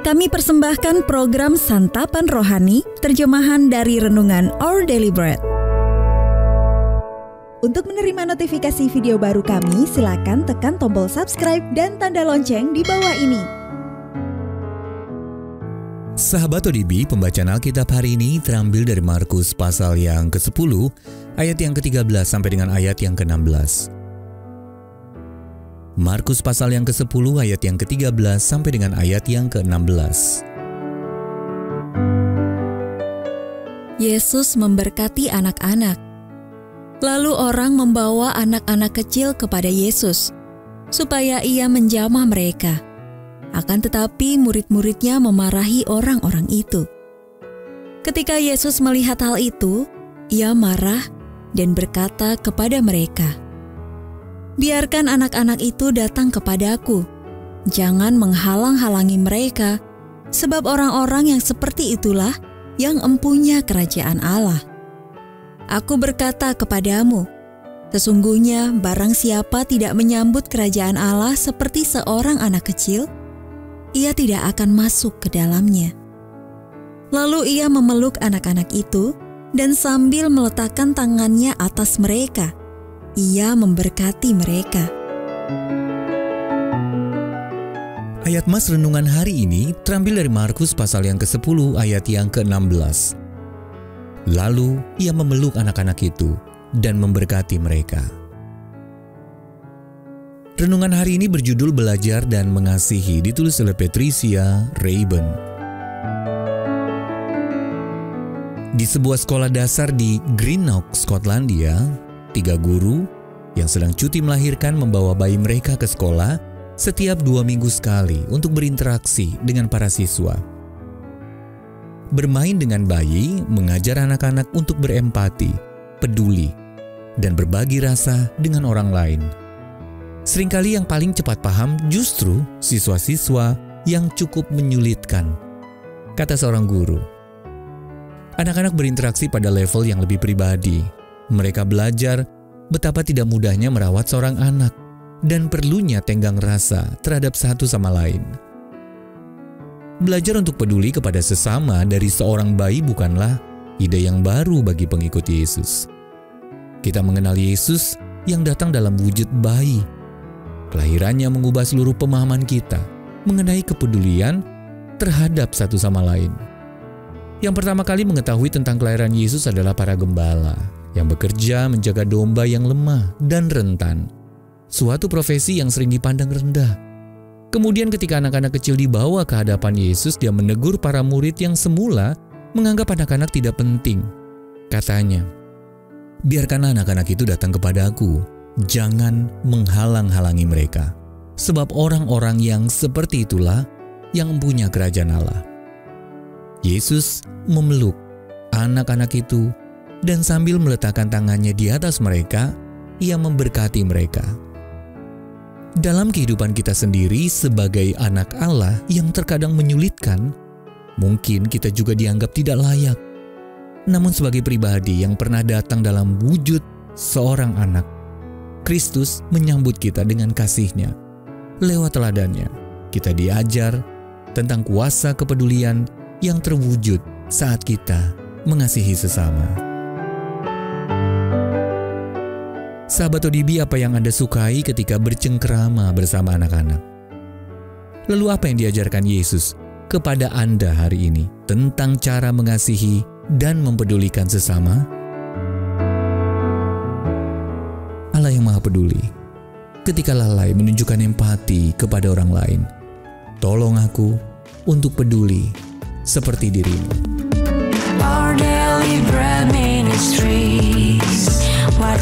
Kami persembahkan program Santapan Rohani, terjemahan dari Renungan Our Daily Bread. Untuk menerima notifikasi video baru kami, silakan tekan tombol subscribe dan tanda lonceng di bawah ini. Sahabat ODB, pembacaan Alkitab hari ini terambil dari Markus pasal yang ke-10, ayat yang ke-13 sampai dengan ayat yang ke-16. Markus pasal yang ke-10 ayat yang ke-13 sampai dengan ayat yang ke-16. Yesus memberkati anak-anak. Lalu orang membawa anak-anak kecil kepada Yesus, supaya ia menjamah mereka. Akan tetapi murid-muridnya memarahi orang-orang itu. Ketika Yesus melihat hal itu, ia marah dan berkata kepada mereka, "Biarkan anak-anak itu datang kepadaku. Jangan menghalang-halangi mereka, sebab orang-orang yang seperti itulah yang empunya kerajaan Allah. Aku berkata kepadamu, sesungguhnya barang siapa tidak menyambut kerajaan Allah seperti seorang anak kecil, ia tidak akan masuk ke dalamnya." Lalu ia memeluk anak-anak itu dan sambil meletakkan tangannya atas mereka, ia memberkati mereka. Ayat mas renungan hari ini terambil dari Markus pasal yang ke-10 ayat yang ke-16. Lalu ia memeluk anak-anak itu dan memberkati mereka. Renungan hari ini berjudul Belajar dan Mengasihi, ditulis oleh Patricia Rayburn. Di sebuah sekolah dasar di Greenock, Skotlandia, 3 guru yang sedang cuti melahirkan membawa bayi mereka ke sekolah setiap 2 minggu sekali untuk berinteraksi dengan para siswa. Bermain dengan bayi mengajar anak-anak untuk berempati, peduli, dan berbagi rasa dengan orang lain. Seringkali yang paling cepat paham justru siswa-siswa yang cukup menyulitkan, kata seorang guru. Anak-anak berinteraksi pada level yang lebih pribadi. Mereka belajar betapa tidak mudahnya merawat seorang anak dan perlunya tenggang rasa terhadap satu sama lain. Belajar untuk peduli kepada sesama dari seorang bayi bukanlah ide yang baru bagi pengikut Yesus. Kita mengenal Yesus yang datang dalam wujud bayi. Kelahirannya mengubah seluruh pemahaman kita mengenai kepedulian terhadap satu sama lain. Yang pertama kali mengetahui tentang kelahiran Yesus adalah para gembala yang bekerja menjaga domba yang lemah dan rentan, suatu profesi yang sering dipandang rendah. Kemudian ketika anak-anak kecil dibawa ke hadapan Yesus, dia menegur para murid yang semula menganggap anak-anak tidak penting. Katanya, "Biarkan anak-anak itu datang kepadaku, jangan menghalang-halangi mereka, sebab orang-orang yang seperti itulah yang mempunyai kerajaan Allah." Yesus memeluk anak-anak itu dan sambil meletakkan tangannya di atas mereka, ia memberkati mereka. Dalam kehidupan kita sendiri sebagai anak Allah yang terkadang menyulitkan, mungkin kita juga dianggap tidak layak. Namun sebagai pribadi yang pernah datang dalam wujud seorang anak, Kristus menyambut kita dengan kasih-Nya. Lewat teladannya, kita diajar tentang kuasa kepedulian yang terwujud saat kita mengasihi sesama. Sahabat ODB, apa yang Anda sukai ketika bercengkerama bersama anak-anak? Lalu apa yang diajarkan Yesus kepada Anda hari ini tentang cara mengasihi dan mempedulikan sesama? Allah yang Maha Peduli, ketika lalai menunjukkan empati kepada orang lain, tolong aku untuk peduli seperti dirimu. Our Daily Bread Ministries, what